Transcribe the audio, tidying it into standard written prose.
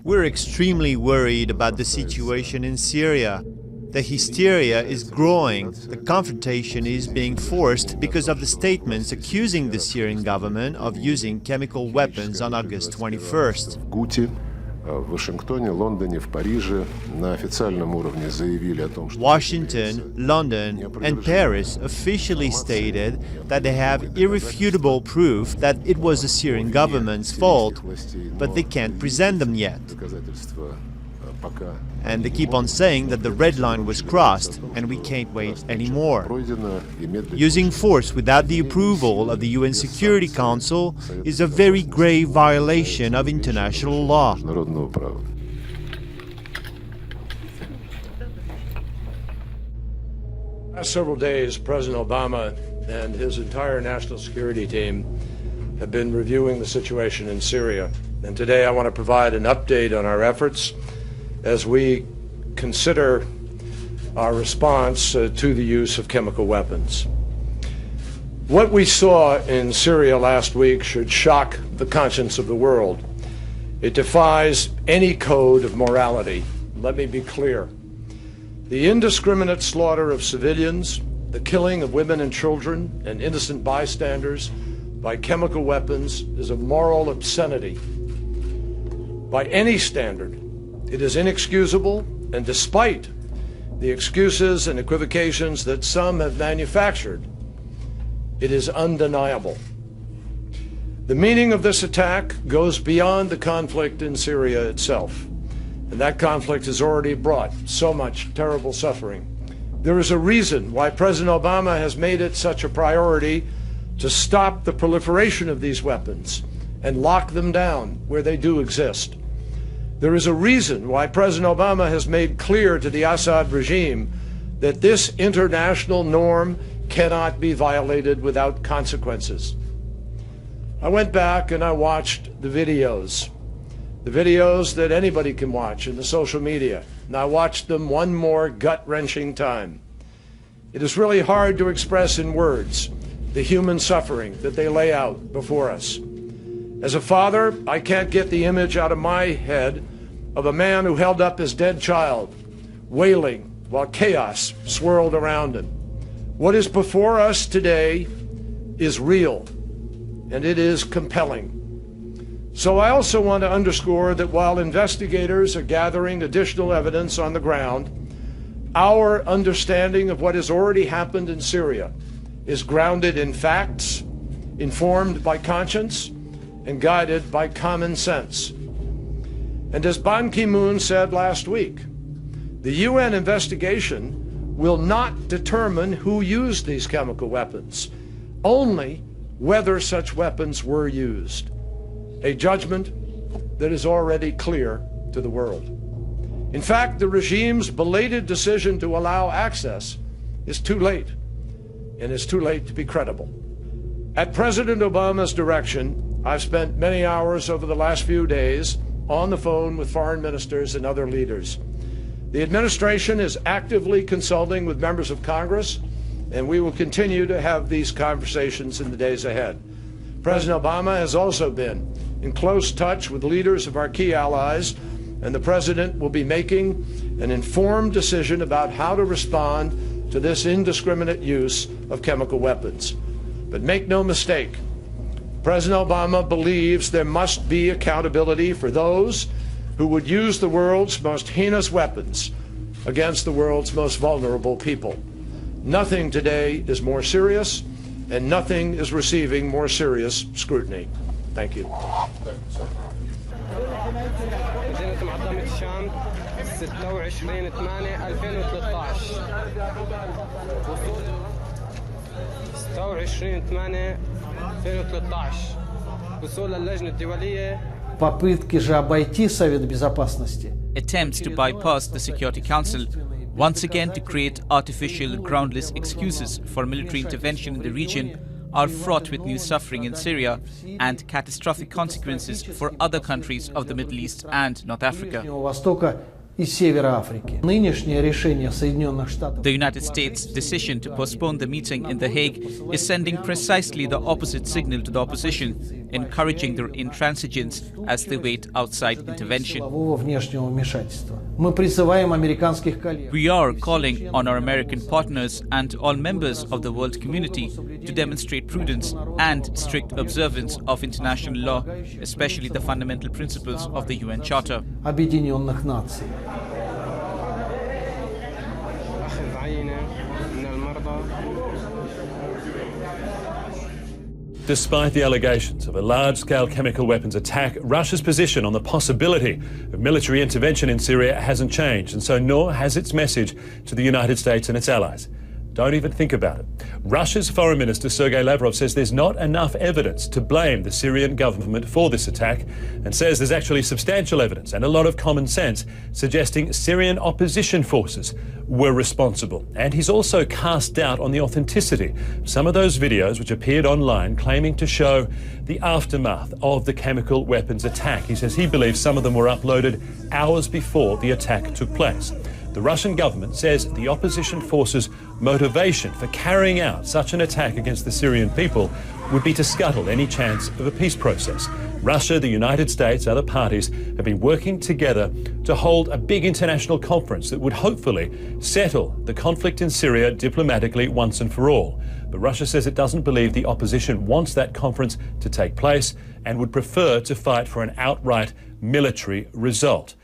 We're extremely worried about the situation in Syria. The hysteria is growing. The confrontation is being forced because of the statements accusing the Syrian government of using chemical weapons on August 21st. В Вашингтоне, Лондоне, в Париже на официальном уровне заявили о том, что Washington, London, and Paris officially stated that they have irrefutable proof that it was the Syrian government's fault, but they can't present them yet. And they keep on saying that the red line was crossed and we can't wait anymore. Using force without the approval of the UN Security Council is a very grave violation of international law. Last several days, President Obama and his entire national security team have been reviewing the situation in Syria. And today I want to provide an update on our efforts as we consider our response to the use of chemical weapons. What we saw in Syria last week should shock the conscience of the world. It defies any code of morality. Let me be clear. The indiscriminate slaughter of civilians, the killing of women and children and innocent bystanders by chemical weapons is a moral obscenity. By any standard, it is inexcusable, and despite the excuses and equivocations that some have manufactured, it is undeniable. The meaning of this attack goes beyond the conflict in Syria itself, and that conflict has already brought so much terrible suffering. There is a reason why President Obama has made it such a priority to stop the proliferation of these weapons and lock them down where they do exist. There is a reason why President Obama has made clear to the Assad regime that this international norm cannot be violated without consequences. I went back and I watched the videos that anybody can watch in the social media, and I watched them one more gut-wrenching time. It is really hard to express in words the human suffering that they lay out before us. As a father, I can't get the image out of my head of a man who held up his dead child, wailing while chaos swirled around him. What is before us today is real, and it is compelling. So I also want to underscore that while investigators are gathering additional evidence on the ground, our understanding of what has already happened in Syria is grounded in facts, informed by conscience, and guided by common sense. And as Ban Ki-moon said last week, the UN investigation will not determine who used these chemical weapons, only whether such weapons were used. A judgment that is already clear to the world. In fact, the regime's belated decision to allow access is too late, and it's too late to be credible. At President Obama's direction, I've spent many hours over the last few days on the phone with foreign ministers and other leaders. The administration is actively consulting with members of Congress, and we will continue to have these conversations in the days ahead. President Obama has also been in close touch with leaders of our key allies, and the President will be making an informed decision about how to respond to this indiscriminate use of chemical weapons. But make no mistake, President Obama believes there must be accountability for those who would use the world's most heinous weapons against the world's most vulnerable people. Nothing today is more serious, and nothing is receiving more serious scrutiny. Thank you. Попытки же обойти Совет Безопасности. Attempts to bypass the Security Council, once again to create artificial, groundless excuses for military intervention in the region, are fraught with new suffering in Syria and catastrophic consequences for other countries of the Middle East and North Africa. Востока и севера Африки. Нынешнее решение Соединенных Штатов... The United States' decision to postpone the meeting in The Hague is sending precisely the opposite signal to the opposition, encouraging their intransigence as they wait outside intervention. Внешнего вмешательства. Мы призываем американских коллег... We are calling on our American partners and all members of the world community to demonstrate prudence and strict observance of international law, especially the fundamental principles of the UN Charter. Объединенных Наций. Despite the allegations of a large-scale chemical weapons attack, Russia's position on the possibility of military intervention in Syria hasn't changed, and so nor has its message to the United States and its allies. Don't even think about it. Russia's Foreign Minister Sergei Lavrov says there's not enough evidence to blame the Syrian government for this attack, and says there's actually substantial evidence and a lot of common sense suggesting Syrian opposition forces were responsible. And he's also cast doubt on the authenticity of some of those videos which appeared online claiming to show the aftermath of the chemical weapons attack. He says he believes some of them were uploaded hours before the attack took place. The Russian government says the opposition forces' motivation for carrying out such an attack against the Syrian people would be to scuttle any chance of a peace process. Russia, the United States, other parties have been working together to hold a big international conference that would hopefully settle the conflict in Syria diplomatically once and for all. But Russia says it doesn't believe the opposition wants that conference to take place and would prefer to fight for an outright military result.